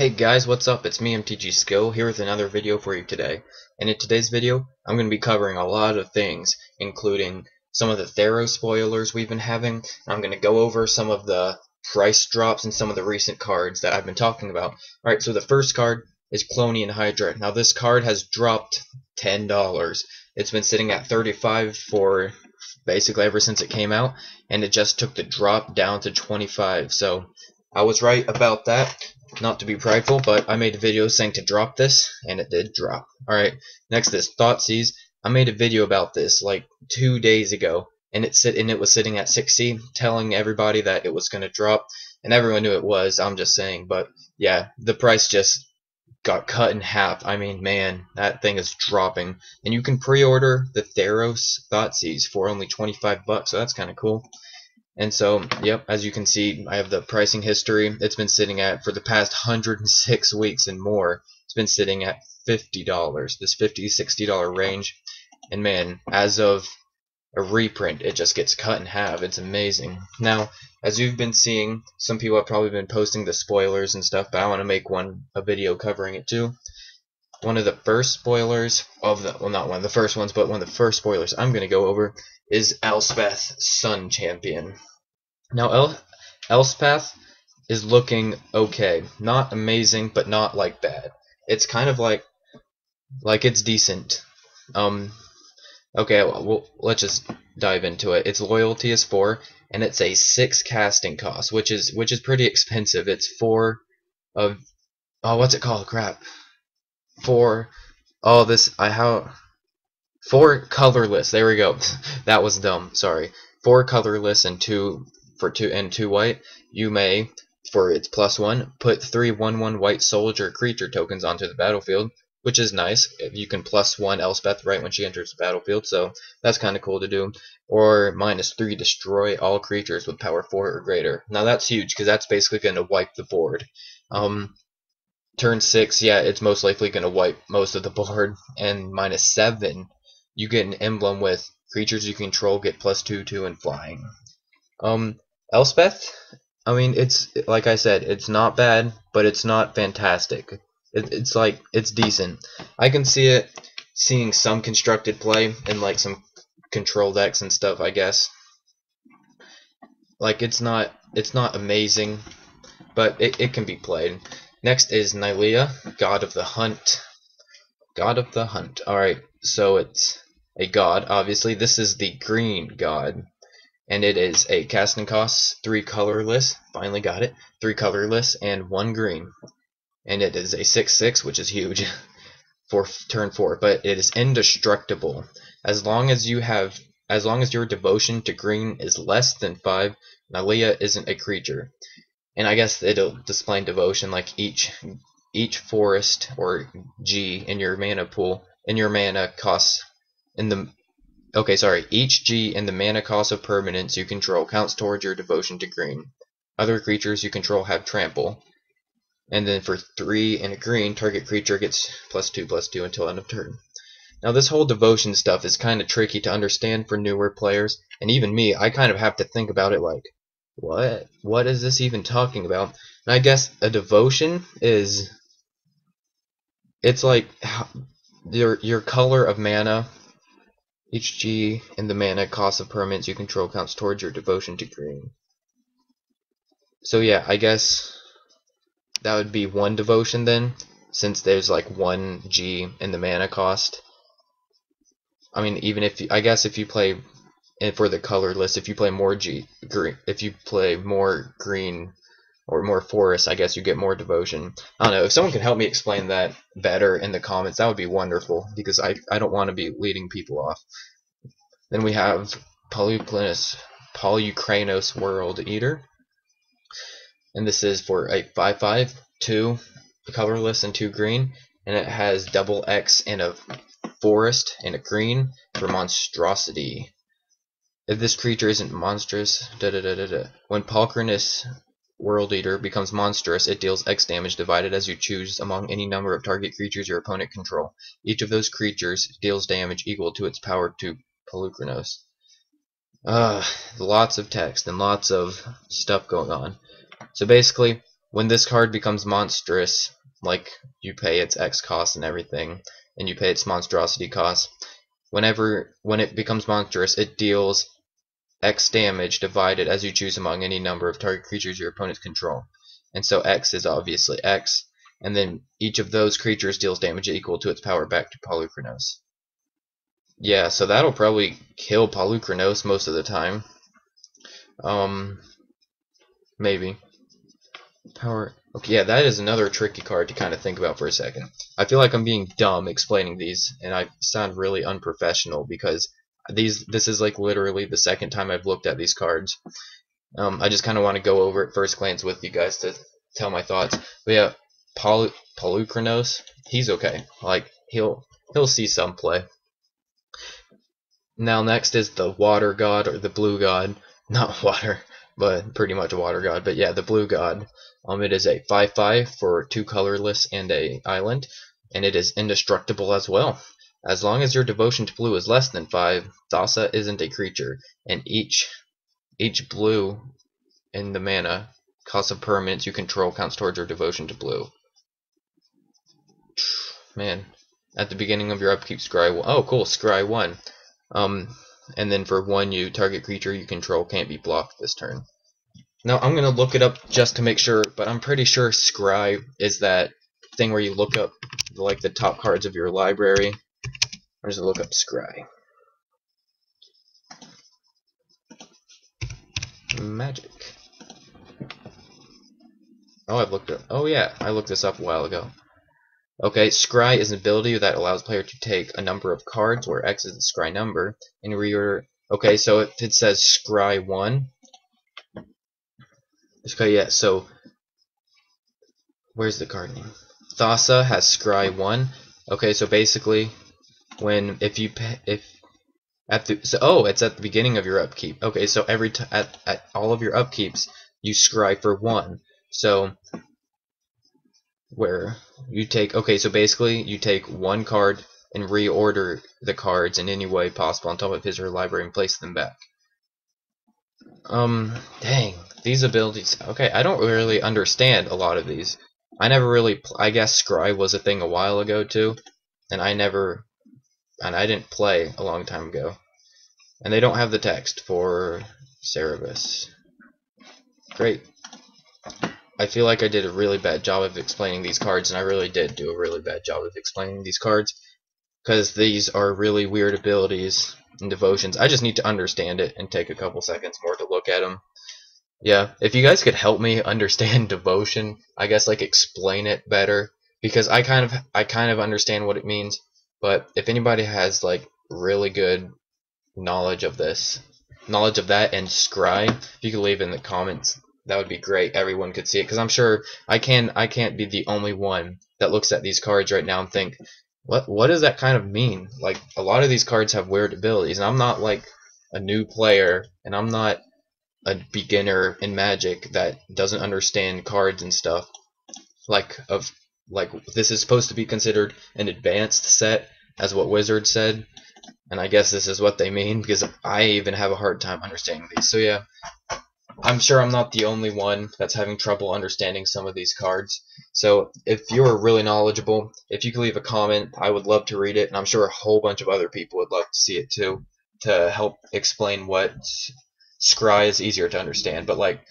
Hey guys, what's up? It's me, MTG Skill, here with another video for you today. And in today's video, I'm going to be covering a lot of things, including some of the Theros spoilers we've been having. I'm going to go over some of the price drops and some of the recent cards that I've been talking about. Alright, so the first card is Kalonian Hydra. Now this card has dropped $10. It's been sitting at $35 for basically ever since it came out, and it just took the drop down to $25. So I was right about that. Not to be prideful, but I made a video saying to drop this, and it did drop. Alright, next is Thoughtseize. I made a video about this like 2 days ago, and it was sitting at 6C, telling everybody that it was going to drop, and everyone knew it was, I'm just saying. But yeah, the price just got cut in half. I mean, man, that thing is dropping. And you can pre-order the Theros Thoughtseize for only $25, so that's kind of cool. And so, yep, as you can see, I have the pricing history. It's been sitting at, for the past 106 weeks and more, it's been sitting at $50, this $50, $60 range. And man, as of a reprint, it just gets cut in half. It's amazing. Now, as you've been seeing, some people have probably been posting the spoilers and stuff, but I want to make a video covering it too. One of the first spoilers of the, well, not one of the first ones, but one of the first spoilers I'm going to go over is Elspeth, Sun Champion. Now, Elspeth is looking okay. Not amazing, but not like bad. It's kind of like it's decent. Okay, well, let's just dive into it. Its loyalty is 4, and it's a 6 casting cost, which is pretty expensive. It's 4 of, oh, what's it called? Crap. 4. Oh, this 4 colorless. There we go. That was dumb. Sorry. 4 colorless and 2 white. You may, for its +1, put 3 1/1 white soldier creature tokens onto the battlefield, which is nice. You can +1 Elspeth right when she enters the battlefield, so that's kind of cool to do. Or -3, destroy all creatures with power 4 or greater. Now that's huge because that's basically going to wipe the board. Turn 6, yeah, it's most likely going to wipe most of the board. And -7, you get an emblem with creatures you control get +2/2 and flying. Elspeth, I mean, it's like I said, it's not bad, but it's not fantastic. It's decent. I can see seeing some constructed play in like some control decks and stuff, I guess. Like it's not amazing, but it can be played. Next is Nilaya, God of the Hunt. God of the Hunt. Alright, so it's a god, obviously. This is the green god. And it is a casting cost, 3 colorless. Finally got it. 3 colorless and 1 green. And it is a 6/6, which is huge for turn 4. But it is indestructible. As long as your devotion to green is less than 5, Nilaya isn't a creature. And I guess it'll display devotion like each forest or G in your mana pool, in your mana costs each G in the mana cost of permanents you control counts towards your devotion to green. Other creatures you control have trample. And then for 3 and a green, target creature gets +2/+2 until end of turn. Now this whole devotion stuff is kind of tricky to understand for newer players, and even me, I kind of have to think about it like, what is this even talking about? And I guess a devotion is, it's like your color of mana. Each G in the mana cost of permanents you control counts towards your devotion to green. So yeah, I guess that would be 1 devotion then, since there's like 1 G in the mana cost. I mean, even if if you play, and for the colorless, if you play more if you play more green or more forest, I guess you get more devotion. I don't know, if someone could help me explain that better in the comments, that would be wonderful, because I don't want to be leading people off. Then we have Polyukranos World Eater. And this is for a 5/5, 2 colorless and 2 green, and it has double X and a forest and a green for monstrosity. If this creature isn't monstrous, when Polyukranos World Eater becomes monstrous, it deals X damage divided as you choose among any number of target creatures your opponent control. Each of those creatures deals damage equal to its power to Polyukranos. Lots of text and lots of stuff going on. So basically, when this card becomes monstrous, like you pay its X cost and everything, and you pay its monstrosity cost, when it becomes monstrous, it deals X damage divided as you choose among any number of target creatures your opponents control. And so X is obviously X, and then each of those creatures deals damage equal to its power back to Polukranos. Yeah, so that'll probably kill Polukranos most of the time. Maybe. Power. Okay, yeah, that is another tricky card to kind of think about for a second. I feel like I'm being dumb explaining these, and I sound really unprofessional because this is like literally the second time I've looked at these cards. I just kind of want to go over it first glance with you guys to tell my thoughts. But yeah, Polukranos, he's okay. Like he'll see some play. Now next is the water god or the blue god. Not water, but pretty much a water god. But yeah, the blue god. It is a 5/5 for 2 colorless and a island, and it is indestructible as well. As long as your devotion to blue is less than 5, Thassa isn't a creature, and each blue in the mana cost of permanents you control counts towards your devotion to blue. Man, at the beginning of your upkeep, scry 1. Oh, cool, scry 1. And then for 1, you target creature you control can't be blocked this turn. Now I'm gonna look it up just to make sure, but I'm pretty sure Scribe is that thing where you look up like the top cards of your library. I'm just gonna look up Scribe. Magic. Oh, I've looked it. Oh yeah, I looked this up a while ago. Okay, Scry is an ability that allows player to take a number of cards where X is the Scry number and reorder. Okay, so if it says Scry 1. Okay, yeah, so where's the card name? Thassa has Scry 1. Okay, so basically it's at the beginning of your upkeep. Okay, so at all of your upkeeps you scry for 1. So where you take, okay, so basically you take 1 card and reorder the cards in any way possible on top of his or her library and place them back. Dang, these abilities. Okay, I don't really understand a lot of these. I never really, I guess Scribe was a thing a while ago too, and I didn't play a long time ago. And they don't have the text for Cerebus. Great. I feel like I did a really bad job of explaining these cards, and I really did do a really bad job of explaining these cards, because these are really weird abilities and devotions. I just need to understand it and take a couple seconds more to look at them. Yeah, if you guys could help me understand devotion, I guess like explain it better, because I kind of understand what it means, but if anybody has like really good knowledge of that and Scry, if you could leave in the comments, that would be great. Everyone could see it, because I'm sure I can't be the only one that looks at these cards right now and think, what does that kind of mean? Like, a lot of these cards have weird abilities, and I'm not like a new player, and I'm not a beginner in Magic that doesn't understand cards and stuff. Like this is supposed to be considered an advanced set, as what Wizard said, and I guess this is what they mean, because I even have a hard time understanding these. So yeah, I'm sure I'm not the only one that's having trouble understanding some of these cards. So if you're really knowledgeable, if you could leave a comment, I would love to read it, and I'm sure a whole bunch of other people would love to see it too, to help explain what Scry is easier to understand, but like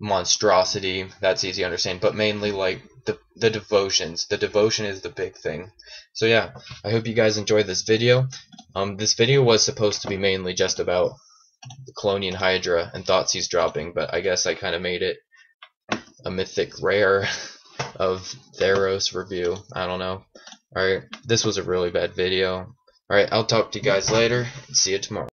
monstrosity, that's easy to understand, but mainly like the devotions. The devotion is the big thing. So yeah, I hope you guys enjoyed this video. This video was supposed to be mainly just about the Kalonian Hydra and Thoughtseize dropping, but I guess I kind of made it a mythic rare of Theros review. I don't know. Alright, this was a really bad video. Alright, I'll talk to you guys later. See you tomorrow.